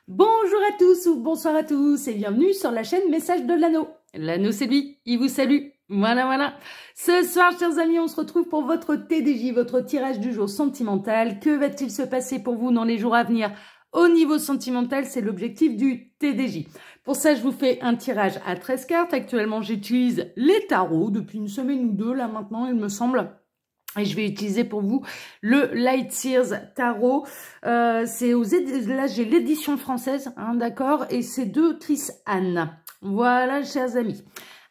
Bonjour à tous ou bonsoir à tous et bienvenue sur la chaîne Message de l'Anneau. L'Anneau c'est lui, il vous salue. Voilà. Ce soir, chers amis, on se retrouve pour votre TDJ, votre tirage du jour sentimental. Que va-t-il se passer pour vous dans les jours à venir au niveau sentimental? C'est l'objectif du TDJ. Pour ça, je vous fais un tirage à 13 cartes. Actuellement, j'utilise les tarots depuis une semaine ou deux, là maintenant, il me semble. Et je vais utiliser pour vous le Light Sears Tarot. C'est là j'ai l'édition française, hein, d'accord. Et c'est de Chris Anne. Voilà, chers amis.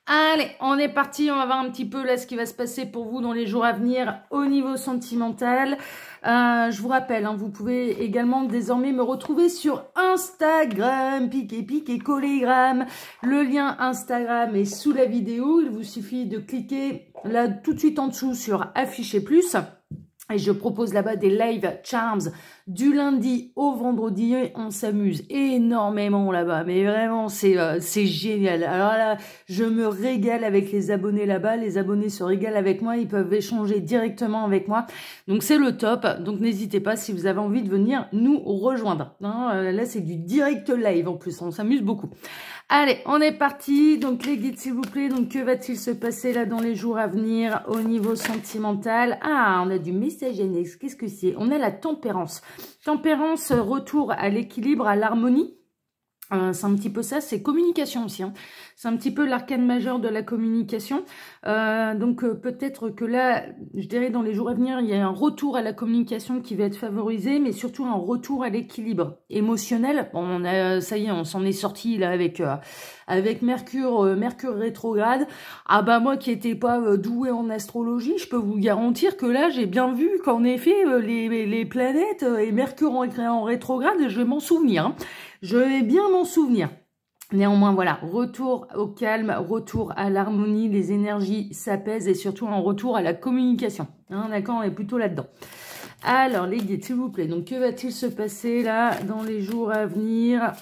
Allez, on est parti. On va voir un petit peu là ce qui va se passer pour vous dans les jours à venir au niveau sentimental. Je vous rappelle, hein, vous pouvez également désormais me retrouver sur Instagram, piqué, collégramme. Le lien Instagram est sous la vidéo. Il vous suffit de cliquer là tout de suite en dessous sur afficher plus. Et je propose là-bas des live charms du lundi au vendredi. On s'amuse énormément là-bas. Mais vraiment, c'est génial. Alors là, je me régale avec les abonnés là-bas. Les abonnés se régalent avec moi. Ils peuvent échanger directement avec moi. Donc, c'est le top. Donc, n'hésitez pas si vous avez envie de venir nous rejoindre. Hein, là, c'est du direct live en plus. On s'amuse beaucoup. Allez, on est parti. Donc, les guides, s'il vous plaît. Donc, que va-t-il se passer là dans les jours à venir au niveau sentimental? Ah, on a du message annexe. Qu'est-ce que c'est? On a la tempérance. Tempérance, retour à l'équilibre, à l'harmonie. C'est un petit peu ça, c'est communication aussi. Hein. C'est un petit peu l'arcane majeur de la communication. Donc peut-être que là, je dirais dans les jours à venir, il y a un retour à la communication qui va être favorisé, mais surtout un retour à l'équilibre émotionnel. Bon, ça y est, on s'en est sorti là avec Mercure rétrograde. Ah bah moi qui n'étais pas douée en astrologie, je peux vous garantir que là, j'ai bien vu qu'en effet, les planètes et Mercure en rétrograde, je vais m'en souvenir. Hein. Je vais bien m'en souvenir. Néanmoins, voilà, retour au calme, retour à l'harmonie, les énergies s'apaisent et surtout un retour à la communication. Hein, d'accord, on est plutôt là-dedans. Alors, les guides, s'il vous plaît, donc que va-t-il se passer là dans les jours à venir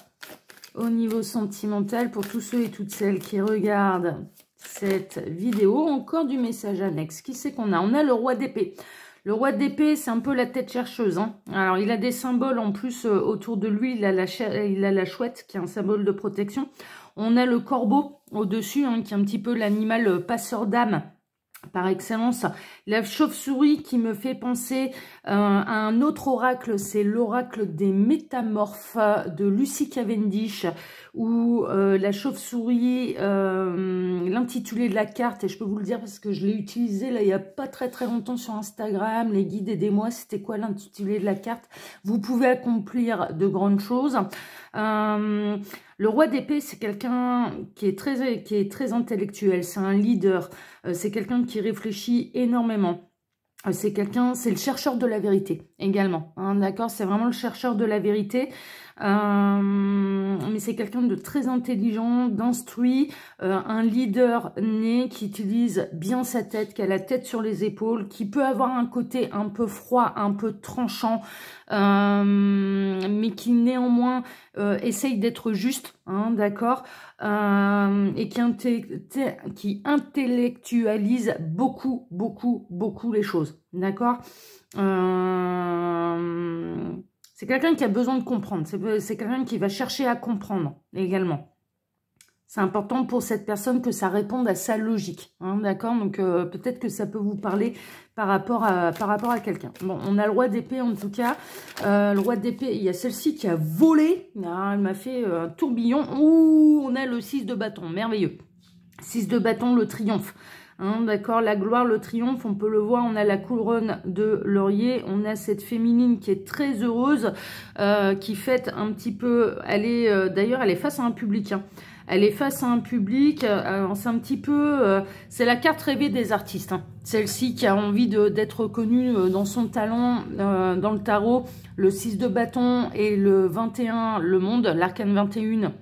au niveau sentimental pour tous ceux et toutes celles qui regardent cette vidéo? Encore du message annexe. Qui c'est qu'on a? On a le roi d'épée. Le roi d'épée, c'est un peu la tête chercheuse. Hein. Alors, il a des symboles en plus autour de lui. Il a la chouette, qui est un symbole de protection. On a le corbeau au-dessus, hein, qui est un petit peu l'animal passeur d'âme par excellence. La chauve-souris qui me fait penser à un autre oracle, c'est l'oracle des métamorphes de Lucy Cavendish, où la chauve-souris, l'intitulé de la carte, et je peux vous le dire parce que je l'ai utilisé là il n'y a pas très longtemps sur Instagram, les guides aidez-moi, c'était quoi l'intitulé de la carte? Vous pouvez accomplir de grandes choses. Le roi d'épée, c'est quelqu'un qui est très intellectuel, c'est un leader, c'est quelqu'un qui réfléchit énormément. C'est le chercheur de la vérité également, hein, d'accord, c'est vraiment le chercheur de la vérité, mais c'est quelqu'un de très intelligent, d'instruit, un leader né qui utilise bien sa tête, qui a la tête sur les épaules, qui peut avoir un côté un peu froid, un peu tranchant, mais qui néanmoins essaye d'être juste, hein, d'accord, et qui intellectualise beaucoup les choses, d'accord. C'est quelqu'un qui a besoin de comprendre, c'est quelqu'un qui va chercher à comprendre également. C'est important pour cette personne que ça réponde à sa logique, hein, d'accord. Donc peut-être que ça peut vous parler par rapport à quelqu'un. Bon, on a le roi d'épée en tout cas. Le roi d'épée, il y a celle-ci qui a volé. Ah, elle m'a fait un tourbillon. Ouh, on a le 6 de bâton, merveilleux. 6 de bâton, le triomphe. Hein, d'accord, la gloire, le triomphe, on peut le voir, on a la couronne de laurier, on a cette féminine qui est très heureuse, qui fête un petit peu, d'ailleurs elle est face à un public, hein. Elle est face à un public, c'est un petit peu, c'est la carte rêvée des artistes, hein. Celle-ci qui a envie d'être reconnue dans son talent, dans le tarot, le 6 de bâton et le 21, le monde, l'arcane 21,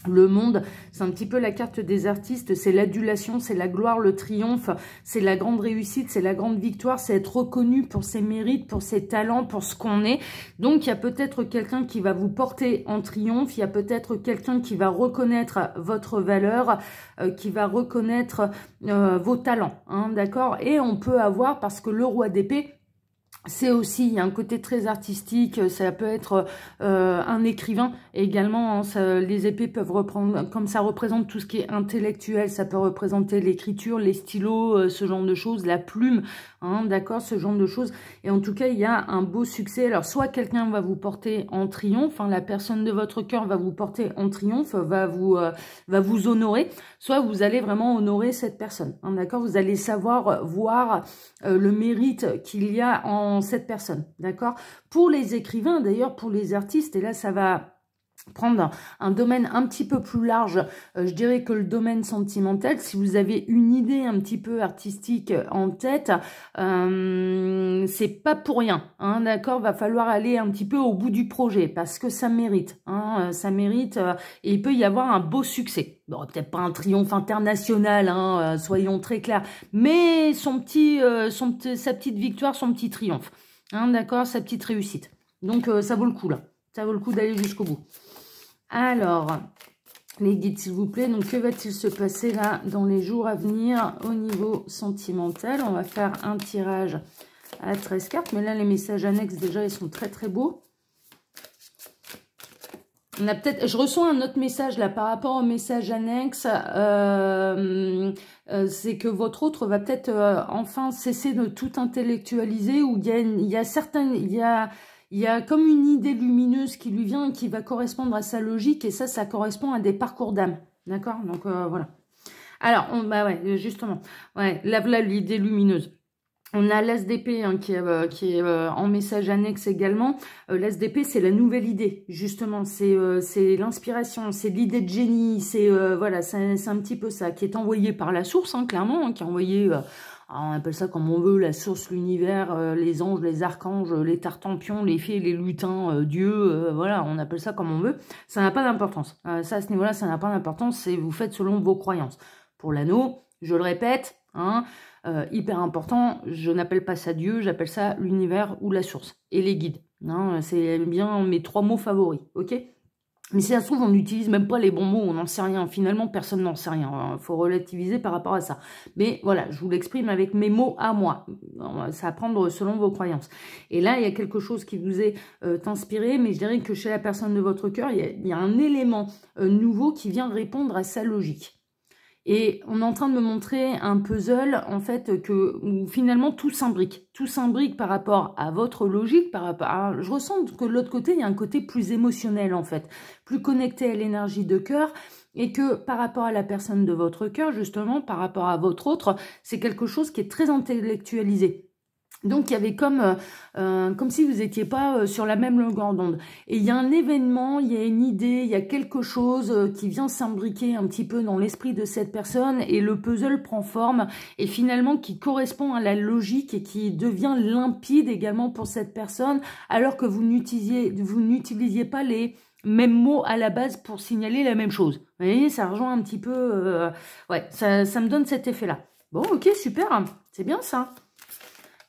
le monde, c'est un petit peu la carte des artistes, c'est l'adulation, c'est la gloire, le triomphe, c'est la grande réussite, c'est la grande victoire, c'est être reconnu pour ses mérites, pour ses talents, pour ce qu'on est. Donc, il y a peut-être quelqu'un qui va vous porter en triomphe, il y a peut-être quelqu'un qui va reconnaître votre valeur, qui va reconnaître vos talents, hein, d'accord. Et on peut avoir, parce que le roi d'épée, C'est aussi, il y a un côté très artistique, ça peut être un écrivain également, hein, les épées peuvent reprendre, comme ça représente tout ce qui est intellectuel, ça peut représenter l'écriture, les stylos, ce genre de choses, la plume, hein, d'accord, ce genre de choses. Et en tout cas, il y a un beau succès. Alors, soit quelqu'un va vous porter en triomphe, hein, la personne de votre cœur va vous porter en triomphe, va vous honorer, soit vous allez vraiment honorer cette personne, hein, d'accord, vous allez savoir voir le mérite qu'il y a en cette personne, d'accord. Pour les écrivains, d'ailleurs, pour les artistes, et là, ça va prendre un domaine un petit peu plus large, je dirais que le domaine sentimental, si vous avez une idée un petit peu artistique en tête, c'est pas pour rien, hein, d'accord, va falloir aller un petit peu au bout du projet, parce que ça mérite, hein, ça mérite, et il peut y avoir un beau succès. Bon, peut-être pas un triomphe international, hein, soyons très clairs, mais sa petite victoire, son petit triomphe, hein, d'accord, sa petite réussite. Donc ça vaut le coup là, ça vaut le coup d'aller jusqu'au bout. Alors, les guides, s'il vous plaît, donc que va-t-il se passer là dans les jours à venir au niveau sentimental? On va faire un tirage à 13 cartes, mais là, les messages annexes, déjà, ils sont très, très beaux. On a peut-être, je reçois un autre message là par rapport au message annexe, c'est que votre autre va peut-être enfin cesser de tout intellectualiser, ou il y a comme une idée lumineuse qui lui vient et qui va correspondre à sa logique, et ça correspond à des parcours d'âme, d'accord? Donc voilà. Alors, bah ouais, justement, ouais, là l'idée lumineuse. On a l'ASDP hein, qui est en message annexe également. L'ASDP, c'est la nouvelle idée, justement. C'est l'inspiration, c'est l'idée de génie. C'est voilà, c'est un petit peu ça qui est envoyé par la source, hein, clairement, hein, qui est envoyé. On appelle ça comme on veut, la source, l'univers, les anges, les archanges, les tartampions, les fées, les lutins, Dieu. Voilà, on appelle ça comme on veut. Ça n'a pas d'importance. Ça, à ce niveau-là, ça n'a pas d'importance. C'est vous faites selon vos croyances. Pour l'anneau, je le répète, hein. Hyper important, je n'appelle pas ça Dieu, j'appelle ça l'univers ou la source. Et les guides, hein, c'est bien mes 3 mots favoris, ok? Mais si ça se trouve, on n'utilise même pas les bons mots, on n'en sait rien. Finalement, personne n'en sait rien. Il faut relativiser par rapport à ça. Mais voilà, je vous l'exprime avec mes mots à moi. Ça va prendre selon vos croyances. Et là, il y a quelque chose qui vous est inspiré, mais je dirais que chez la personne de votre cœur, il y a un élément nouveau qui vient répondre à sa logique. Et on est en train de me montrer un puzzle, en fait, où finalement tout s'imbrique. Tout s'imbrique par rapport à votre logique, par rapport à... Je ressens que de l'autre côté, il y a un côté plus émotionnel, en fait. Plus connecté à l'énergie de cœur. Et que par rapport à la personne de votre cœur, justement, par rapport à votre autre, c'est quelque chose qui est très intellectualisé. Donc, il y avait comme si vous n'étiez pas sur la même longueur d'onde. Et il y a un événement, il y a une idée, il y a quelque chose qui vient s'imbriquer un petit peu dans l'esprit de cette personne, et le puzzle prend forme, et finalement qui correspond à la logique et qui devient limpide également pour cette personne, alors que vous n'utilisiez pas les mêmes mots à la base pour signaler la même chose. Vous voyez, ça rejoint un petit peu... ouais, ça me donne cet effet-là. Bon, ok, super, c'est bien ça.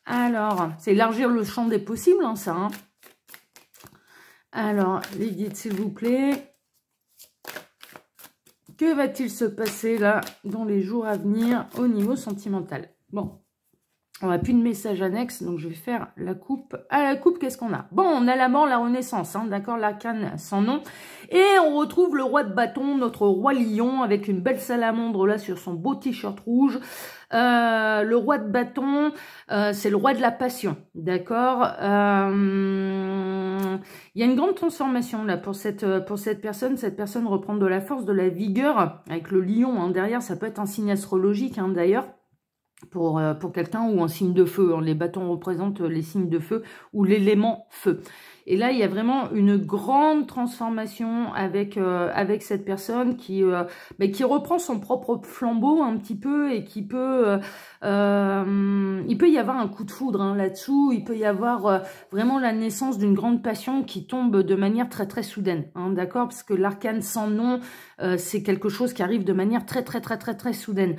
Alors, c'est élargir le champ des possibles, hein, ça. Hein. Alors, les guides, s'il vous plaît. Que va-t-il se passer, là, dans les jours à venir, au niveau sentimental? Bon, on n'a plus de message annexe, donc je vais faire la coupe. À la coupe, qu'est-ce qu'on a? Bon, on a la mort, la renaissance, hein, d'accord, l'arcane sans nom. Et on retrouve le roi de bâton, notre roi lion, avec une belle salamandre, là, sur son beau t-shirt rouge. Le roi de bâton, c'est le roi de la passion, d'accord. Il y a une grande transformation là pour cette personne. Cette personne reprend de la force, de la vigueur, avec le lion hein, derrière. Ça peut être un signe astrologique hein, d'ailleurs. Pour quelqu'un ou un signe de feu. Les bâtons représentent les signes de feu ou l'élément feu. Et là, il y a vraiment une grande transformation avec cette personne qui reprend son propre flambeau un petit peu et qui peut... il peut y avoir un coup de foudre hein, là-dessous. Il peut y avoir vraiment la naissance d'une grande passion qui tombe de manière très très soudaine. Hein, d'accord? Parce que l'arcane sans nom, c'est quelque chose qui arrive de manière très très très très très soudaine.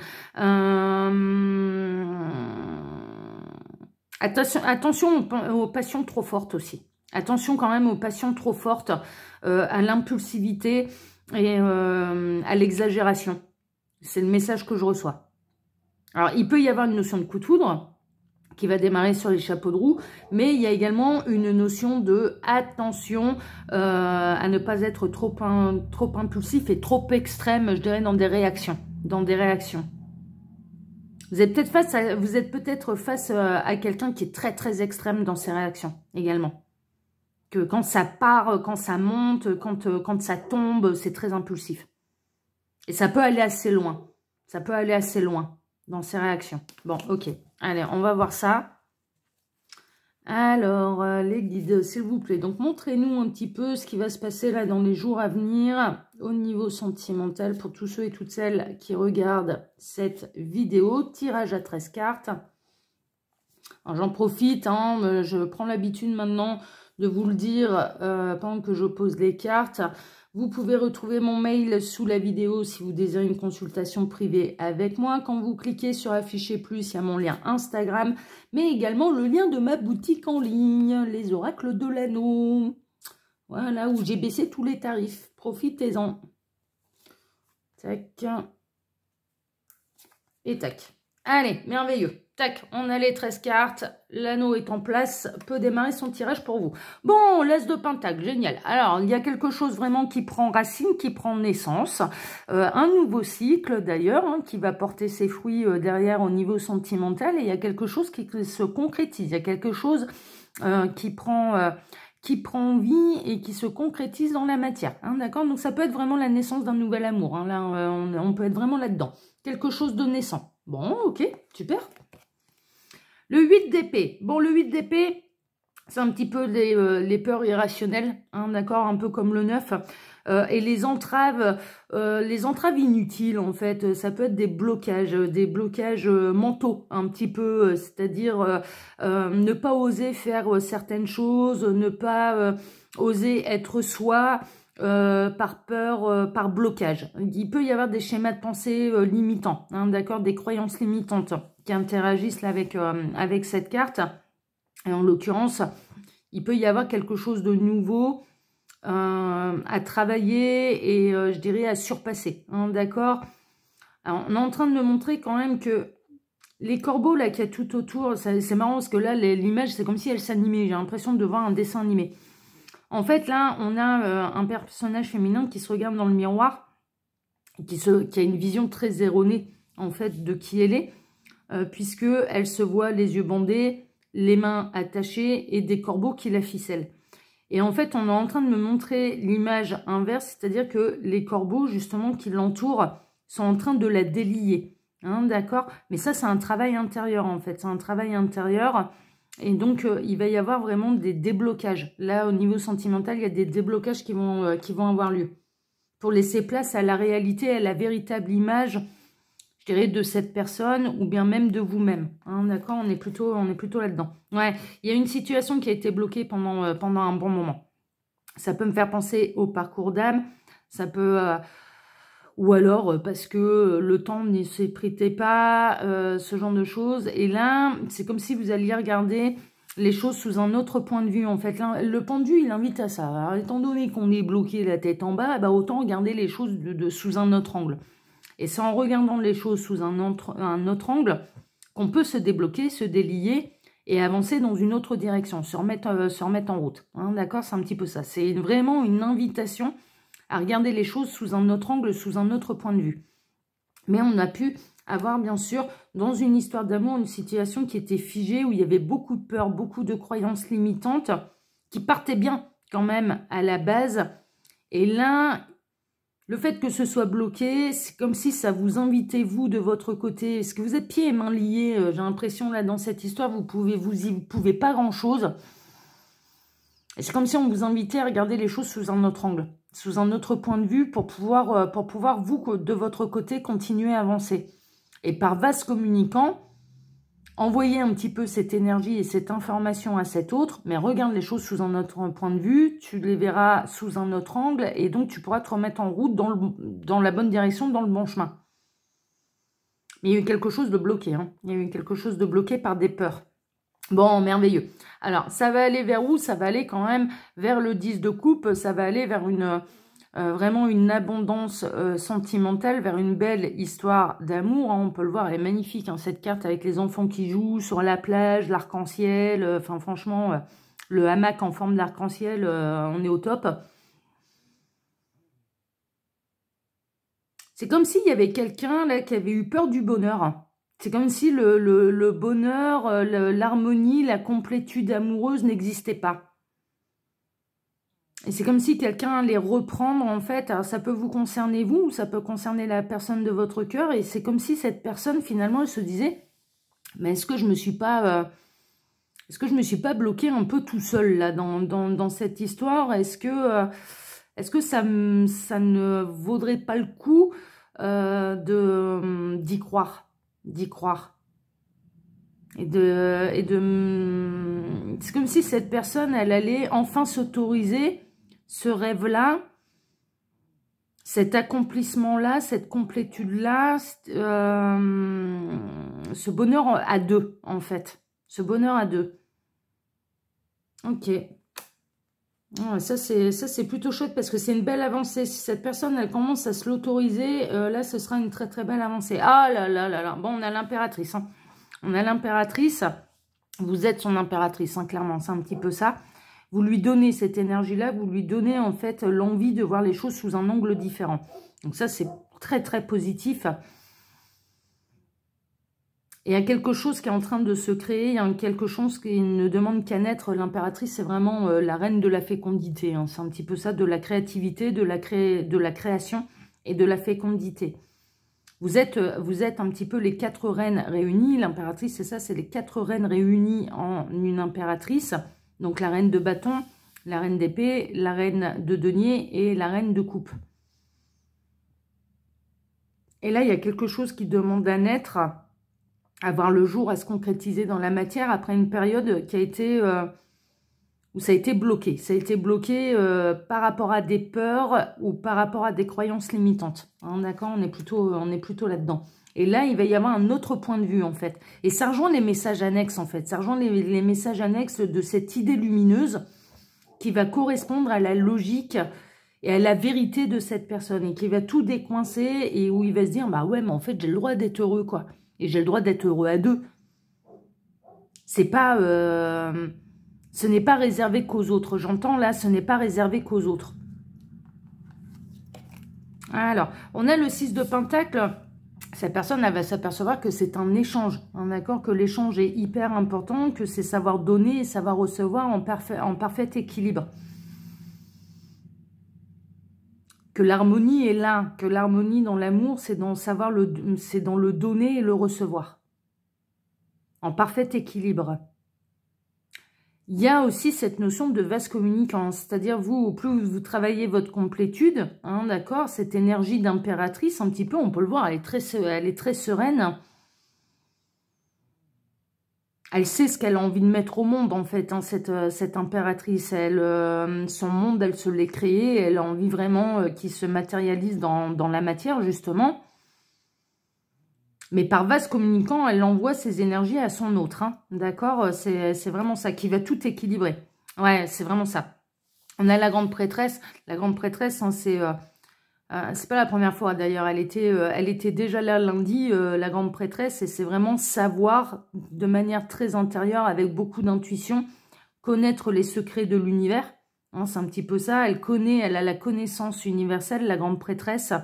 Attention aux passions trop fortes aussi. Attention quand même aux passions trop fortes, à l'impulsivité et à l'exagération. C'est le message que je reçois. Alors, il peut y avoir une notion de coup de foudre, qui va démarrer sur les chapeaux de roue, mais il y a également une notion de attention à ne pas être trop impulsif et trop extrême, je dirais, dans des réactions. Vous êtes peut-être face à quelqu'un qui est très très extrême dans ses réactions également. Que quand ça part, quand ça monte, quand ça tombe, c'est très impulsif. Et ça peut aller assez loin. Ça peut aller assez loin dans ses réactions. Bon, ok. Allez, on va voir ça. Alors, les guides, s'il vous plaît. Donc, montrez-nous un petit peu ce qui va se passer là dans les jours à venir au niveau sentimental pour tous ceux et toutes celles qui regardent cette vidéo. Tirage à 13 cartes. J'en profite, hein, je prends l'habitude maintenant de vous le dire pendant que je pose les cartes. Vous pouvez retrouver mon mail sous la vidéo si vous désirez une consultation privée avec moi. Quand vous cliquez sur afficher plus, il y a mon lien Instagram, mais également le lien de ma boutique en ligne, les oracles de l'anneau. Voilà, où j'ai baissé tous les tarifs. Profitez-en. Tac. Et tac. Allez, merveilleux. Tac, on a les 13 cartes. L'anneau est en place. Peut démarrer son tirage pour vous. Bon, l'As de Pentacle, génial. Alors, il y a quelque chose vraiment qui prend racine, qui prend naissance. Un nouveau cycle, d'ailleurs, hein, qui va porter ses fruits derrière au niveau sentimental. Et il y a quelque chose qui se concrétise. Il y a quelque chose qui prend vie et qui se concrétise dans la matière. Hein, d'accord? Donc, ça peut être vraiment la naissance d'un nouvel amour. Hein, là, on peut être vraiment là-dedans. Quelque chose de naissant. Bon, ok, super. Le 8 d'épée. Bon, le 8 d'épée, c'est un petit peu les peurs irrationnelles, hein, d'accord, un peu comme le 9. Et les entraves inutiles, en fait, ça peut être des blocages mentaux, un petit peu, c'est-à-dire ne pas oser faire certaines choses, ne pas oser être soi, par peur, par blocage. Il peut y avoir des schémas de pensée limitants, hein, d'accord, des croyances limitantes qui interagissent là avec cette carte. Et en l'occurrence, il peut y avoir quelque chose de nouveau à travailler et je dirais à surpasser, hein, d'accord. On est en train de me montrer quand même que les corbeaux là qu'il y a tout autour, c'est marrant parce que là l'image c'est comme si elle s'animait, j'ai l'impression de voir un dessin animé. En fait, là, on a un personnage féminin qui se regarde dans le miroir, qui a une vision très erronée, en fait, de qui elle est, puisqu'elle se voit les yeux bandés, les mains attachées et des corbeaux qui la ficellent. Et en fait, on est en train de me montrer l'image inverse, c'est-à-dire que les corbeaux, justement, qui l'entourent, sont en train de la délier. Hein, d'accord? Mais ça, c'est un travail intérieur, en fait. C'est un travail intérieur. Et donc, il va y avoir vraiment des déblocages. Là, au niveau sentimental, il y a des déblocages qui vont avoir lieu. Pour laisser place à la réalité, à la véritable image, je dirais, de cette personne ou bien même de vous-même. Hein, d'accord, on est plutôt là-dedans. Ouais, il y a une situation qui a été bloquée pendant un bon moment. Ça peut me faire penser au parcours d'âme. Ça peut... ou alors parce que le temps ne s'y prêtait pas, ce genre de choses. Et là, c'est comme si vous alliez regarder les choses sous un autre point de vue. En fait, là, le pendu, il invite à ça. Alors, étant donné qu'on est bloqué la tête en bas, bah, autant regarder les choses sous un autre angle. Et c'est en regardant les choses sous un autre angle qu'on peut se débloquer, se délier et avancer dans une autre direction, se remettre en route. Hein, d'accord, c'est un petit peu ça. C'est vraiment une invitation à regarder les choses sous un autre angle, sous un autre point de vue. Mais on a pu avoir, bien sûr, dans une histoire d'amour, une situation qui était figée, où il y avait beaucoup de peur, beaucoup de croyances limitantes, qui partaient bien quand même à la base. Et là, le fait que ce soit bloqué, c'est comme si ça vous invitait, vous, de votre côté. Est-ce que vous êtes pieds et mains liés? J'ai l'impression, là, dans cette histoire, vous y pouvez pas grand-chose. Et c'est comme si on vous invitait à regarder les choses sous un autre angle, sous un autre point de vue pour pouvoir vous, de votre côté, continuer à avancer. Et par vase communicant, envoyer un petit peu cette énergie et cette information à cet autre, mais regarde les choses sous un autre point de vue, tu les verras sous un autre angle, et donc tu pourras te remettre en route dans la bonne direction, dans le bon chemin. Mais il y a eu quelque chose de bloqué, hein. Il y a eu quelque chose de bloqué par des peurs. Bon, merveilleux. Alors, ça va aller vers où? Ça va aller quand même vers le 10 de coupe, ça va aller vers vraiment une abondance sentimentale vers une belle histoire d'amour. Hein, on peut le voir, elle est magnifique, hein, cette carte avec les enfants qui jouent sur la plage, l'arc-en-ciel. Enfin, franchement, le hamac en forme d'arc-en-ciel, on est au top. C'est comme s'il y avait quelqu'un là qui avait eu peur du bonheur. C'est comme si le bonheur, l'harmonie, la complétude amoureuse n'existait pas. Et c'est comme si quelqu'un allait reprendre, en fait, alors ça peut vous concerner vous, ou ça peut concerner la personne de votre cœur, et c'est comme si cette personne, finalement, elle se disait, mais est-ce que je me suis pas bloquée un peu tout seul, là, dans cette histoire? Est-ce que ça ne vaudrait pas le coup d'y croire? C'est comme si cette personne, elle allait enfin s'autoriser ce rêve-là, cet accomplissement-là, cette complétude-là, ce bonheur à deux, en fait. Ce bonheur à deux. Ok. Ça, c'est plutôt chouette parce que c'est une belle avancée. Si cette personne, elle commence à se l'autoriser, là, ce sera une très, très belle avancée. Ah là là là là. Bon, on a l'impératrice. Hein. On a l'impératrice. Vous êtes son impératrice, hein, clairement. C'est un petit peu ça. Vous lui donnez cette énergie-là. Vous lui donnez, en fait, l'envie de voir les choses sous un angle différent. Donc ça, c'est très, très positif. Et il y a quelque chose qui est en train de se créer, il y a quelque chose qui ne demande qu'à naître. L'impératrice, c'est vraiment la reine de la fécondité. Hein. C'est un petit peu ça, de la créativité, de la création et de la fécondité. Vous êtes un petit peu les 4 reines réunies. L'impératrice, c'est ça, c'est les 4 reines réunies en une impératrice. Donc la reine de bâton, la reine d'épée, la reine de denier et la reine de coupe. Et là, il y a quelque chose qui demande à naître, à voir le jour, à se concrétiser dans la matière après une période qui a été où ça a été bloqué. Ça a été bloqué par rapport à des peurs ou par rapport à des croyances limitantes. Hein, d'accord, on est plutôt là-dedans. Et là, il va y avoir un autre point de vue, en fait. Et ça rejoint les messages annexes, en fait. Ça rejoint les messages annexes de cette idée lumineuse qui va correspondre à la logique et à la vérité de cette personne. Et qui va tout décoincer et où il va se dire, bah ouais, mais en fait, j'ai le droit d'être heureux, quoi. Et j'ai le droit d'être heureux à deux. C'est pas... ce n'est pas réservé qu'aux autres. J'entends là, ce n'est pas réservé qu'aux autres. Alors, on a le 6 de Pentacle. Cette personne, elle va s'apercevoir que c'est un échange. Hein, d'accord, que l'échange est hyper important, que c'est savoir donner et savoir recevoir en parfait équilibre. Que l'harmonie est là, que l'harmonie dans l'amour, c'est dans dans le donner et le recevoir. En parfait équilibre. Il y a aussi cette notion de vase communicant, c'est-à-dire vous, plus vous travaillez votre complétude, hein, d'accord, cette énergie d'impératrice, un petit peu, on peut le voir, elle est très sereine. Elle sait ce qu'elle a envie de mettre au monde, en fait, hein, cette impératrice. Son monde, elle se l'est créé. Elle a envie vraiment qu'il se matérialise dans la matière, justement. Mais par vase communicant, elle envoie ses énergies à son autre. Hein, d'accord, c'est vraiment ça qui va tout équilibrer. Ouais, c'est vraiment ça. On a la grande prêtresse. La grande prêtresse, hein, c'est pas la première fois d'ailleurs, elle était déjà là lundi, la grande prêtresse, et c'est vraiment savoir de manière très intérieure, avec beaucoup d'intuition, connaître les secrets de l'univers. Hein, c'est un petit peu ça, elle a la connaissance universelle, la grande prêtresse,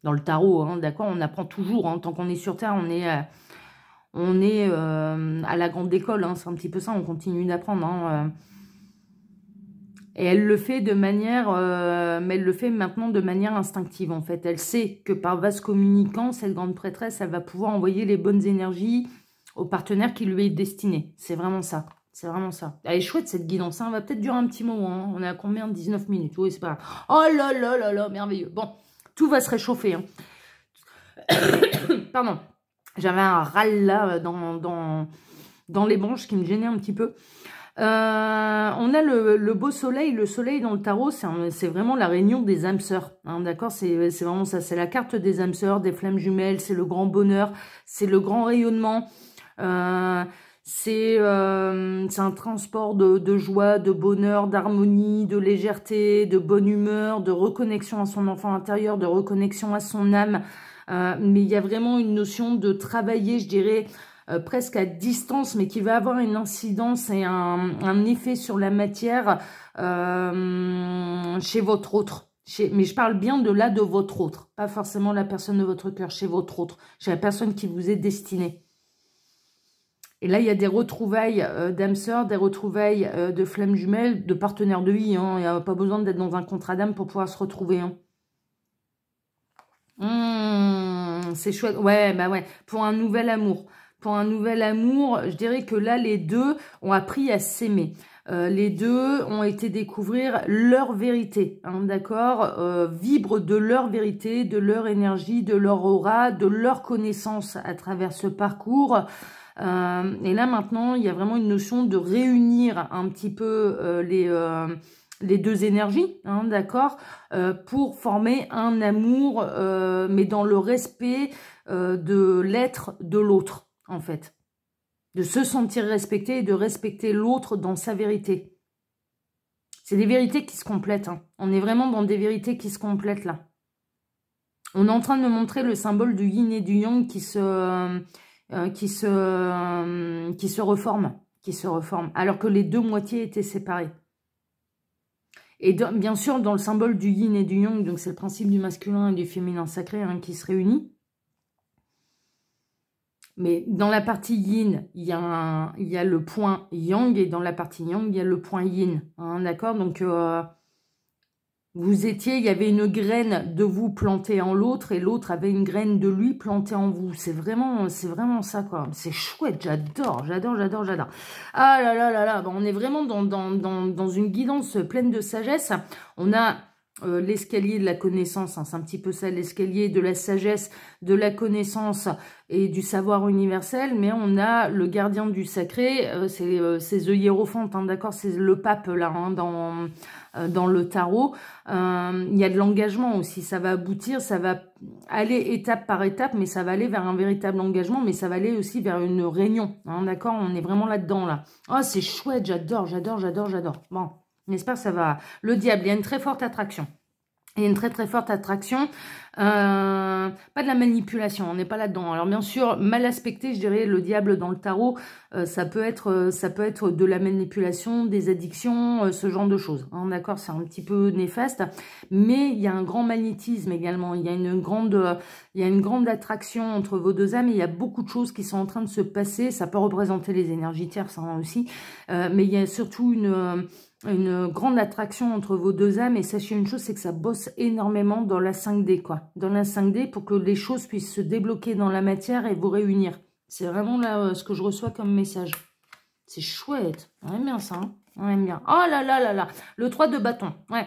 dans le tarot, hein, d'accord, on apprend toujours, hein, tant qu'on est sur Terre, on est à la grande école, hein, c'est un petit peu ça, on continue d'apprendre, hein, et elle le fait de manière, mais elle le fait maintenant de manière instinctive en fait. Elle sait que par vase communicant, cette grande prêtresse, elle va pouvoir envoyer les bonnes énergies au partenaire qui lui est destiné. C'est vraiment ça. C'est vraiment ça. Elle est chouette cette guidance. Hein. Elle va peut-être durer un petit moment. Hein. On est à combien? 19 minutes. Oui, c'est pas grave. Oh là là là là, merveilleux. Bon, tout va se réchauffer. Hein. Pardon. J'avais un râle là dans les branches qui me gênait un petit peu. On a le beau soleil. Le soleil dans le tarot, c'est vraiment la réunion des âmes sœurs. Hein, d'accord, c'est vraiment ça. C'est la carte des âmes sœurs, des flammes jumelles. C'est le grand bonheur. C'est le grand rayonnement. C'est un transport de joie, de bonheur, d'harmonie, de légèreté, de bonne humeur, de reconnexion à son enfant intérieur, de reconnexion à son âme. Mais il y a vraiment une notion de travailler, je dirais, presque à distance, mais qui va avoir une incidence et un effet sur la matière chez votre autre. Mais je parle bien de là de votre autre, pas forcément la personne de votre cœur, chez votre autre, chez la personne qui vous est destinée. Et là, il y a des retrouvailles d'âme sœur, des retrouvailles de flammes jumelles, de partenaires de vie. Hein. Il n'y a pas besoin d'être dans un contrat d'âme pour pouvoir se retrouver. Hein. C'est chouette. Ouais, bah ouais. Pour un nouvel amour. Pour un nouvel amour, je dirais que là, les deux ont appris à s'aimer. Les deux ont été découvrir leur vérité, hein, d'accord, vibrent de leur vérité, de leur énergie, de leur aura, de leur connaissance à travers ce parcours. Et là maintenant, il y a vraiment une notion de réunir un petit peu les deux énergies, hein, d'accord, pour former un amour, mais dans le respect de l'être de l'autre, en fait. De se sentir respecté et de respecter l'autre dans sa vérité. C'est des vérités qui se complètent. Hein. On est vraiment dans des vérités qui se complètent là. On est en train de me montrer le symbole du yin et du yang qui se reforment. Alors que les deux moitiés étaient séparées. Et bien sûr, dans le symbole du yin et du yang, donc c'est le principe du masculin et du féminin sacré hein, qui se réunit. Mais dans la partie yin, il y a le point yang, et dans la partie yang, il y a le point yin. Hein, d'accord? Donc, il y avait une graine de vous plantée en l'autre, et l'autre avait une graine de lui plantée en vous. C'est vraiment ça, quoi. C'est chouette, j'adore. Ah là là là là, on est vraiment dans une guidance pleine de sagesse. On a... l'escalier de la connaissance, hein, c'est un petit peu ça, l'escalier de la sagesse, de la connaissance et du savoir universel, mais on a le gardien du sacré, c'est The Hiérophante, hein, d'accord, c'est le pape là, hein, dans le tarot. Il y a de l'engagement aussi, ça va aboutir, ça va aller étape par étape, mais ça va aller vers un véritable engagement, mais ça va aller aussi vers une réunion, hein, d'accord, on est vraiment là-dedans là. Oh, c'est chouette, j'adore. Bon. J'espère que ça va. Le diable, il y a une très forte attraction. Il y a une très forte attraction. Pas de la manipulation, on n'est pas là-dedans. Alors bien sûr, mal aspecté, je dirais, le diable dans le tarot, ça peut être de la manipulation, des addictions, ce genre de choses. Hein, d'accord, c'est un petit peu néfaste. Mais il y a un grand magnétisme également. Il y a une grande attraction entre vos deux âmes. Et il y a beaucoup de choses qui sont en train de se passer. Ça peut représenter les énergies tierces hein, aussi. Mais il y a surtout une grande attraction entre vos deux âmes, et sachez une chose, c'est que ça bosse énormément dans la 5D, quoi. Dans la 5D, pour que les choses puissent se débloquer dans la matière et vous réunir. C'est vraiment là ce que je reçois comme message. C'est chouette. On aime bien ça, hein, on aime bien. Oh là là là là, le 3 de bâton, ouais.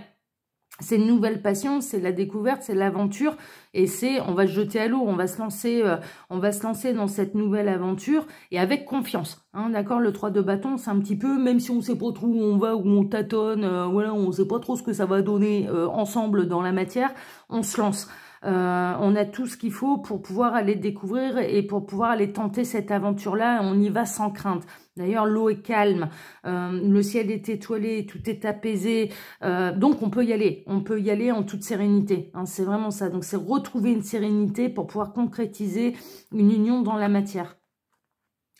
C'est une nouvelle passion, c'est la découverte, c'est l'aventure, et on va se jeter à l'eau, on va se lancer dans cette nouvelle aventure, et avec confiance, hein, d'accord. Le 3 de bâton, c'est un petit peu, même si on sait pas trop où on va, où on tâtonne, voilà, on sait pas trop ce que ça va donner ensemble dans la matière, on se lance. On a tout ce qu'il faut pour pouvoir aller découvrir et pour pouvoir aller tenter cette aventure-là. On y va sans crainte. D'ailleurs, l'eau est calme, le ciel est étoilé, tout est apaisé. Donc, on peut y aller. On peut y aller en toute sérénité. Hein, c'est vraiment ça. Donc, c'est retrouver une sérénité pour pouvoir concrétiser une union dans la matière.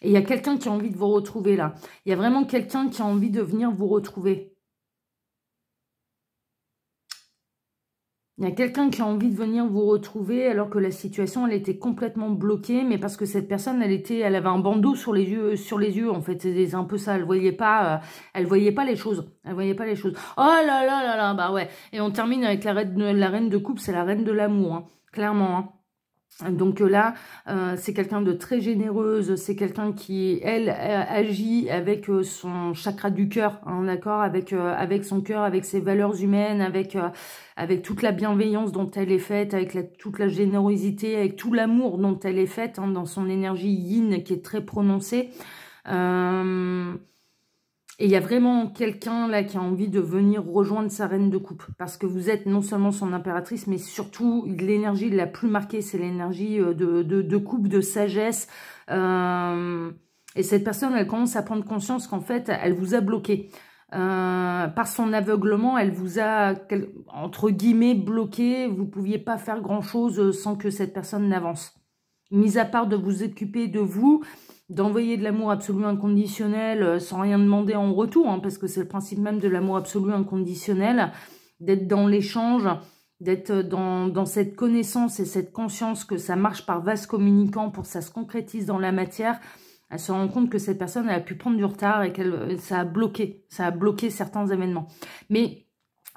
Et il y a quelqu'un qui a envie de vous retrouver là. Il y a vraiment quelqu'un qui a envie de venir vous retrouver. Il y a quelqu'un qui a envie de venir vous retrouver alors que la situation, elle était complètement bloquée, mais parce que cette personne, elle avait un bandeau sur les yeux, en fait. C'est un peu ça, elle voyait pas les choses. Elle voyait pas les choses. Oh là là là là, bah ouais. Et on termine avec la reine de coupe, c'est la reine de l'amour, hein, clairement, hein. Donc là, c'est quelqu'un de très généreuse, c'est quelqu'un qui, elle, agit avec son chakra du cœur, hein, d'accord, avec son cœur, avec ses valeurs humaines, avec toute la bienveillance dont elle est faite, avec toute la générosité, avec tout l'amour dont elle est faite, hein, dans son énergie yin qui est très prononcée. Et il y a vraiment quelqu'un là qui a envie de venir rejoindre sa reine de coupe. Parce que vous êtes non seulement son impératrice, mais surtout l'énergie la plus marquée, c'est l'énergie de coupe, de sagesse. Et cette personne, elle commence à prendre conscience qu'en fait, elle vous a bloqué. Par son aveuglement, elle vous a, entre guillemets, bloqué. Vous ne pouviez pas faire grand-chose sans que cette personne n'avance. Mis à part de vous occuper de vous, d'envoyer de l'amour absolu inconditionnel sans rien demander en retour, hein, parce que c'est le principe même de l'amour absolu inconditionnel, d'être dans l'échange, d'être dans cette connaissance et cette conscience que ça marche par vase communicant pour que ça se concrétise dans la matière. Elle se rend compte que cette personne elle a pu prendre du retard et que ça a bloqué certains événements. Mais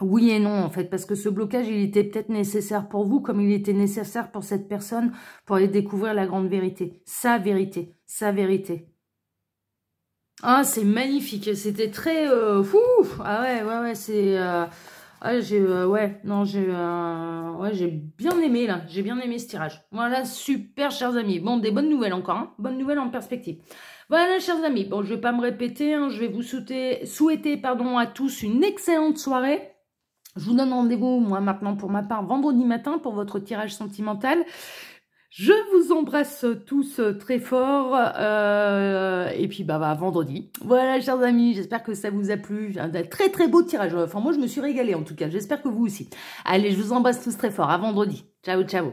oui et non en fait, parce que ce blocage il était peut-être nécessaire pour vous comme il était nécessaire pour cette personne pour aller découvrir la grande vérité, sa vérité, sa vérité. Ah c'est magnifique, c'était très fou. Ah ouais c'est j'ai bien aimé là, j'ai bien aimé ce tirage. Voilà, super chers amis. Bon, des bonnes nouvelles encore, hein, bonnes nouvelles en perspective. Voilà chers amis, bon je vais pas me répéter, hein, je vais vous souhaiter à tous une excellente soirée. Je vous donne rendez-vous moi maintenant pour ma part vendredi matin pour votre tirage sentimental. Je vous embrasse tous très fort et puis vendredi. Voilà chers amis, j'espère que ça vous a plu. Un très très beau tirage. Enfin moi je me suis régalée en tout cas, j'espère que vous aussi. Allez, je vous embrasse tous très fort. À vendredi. Ciao ciao.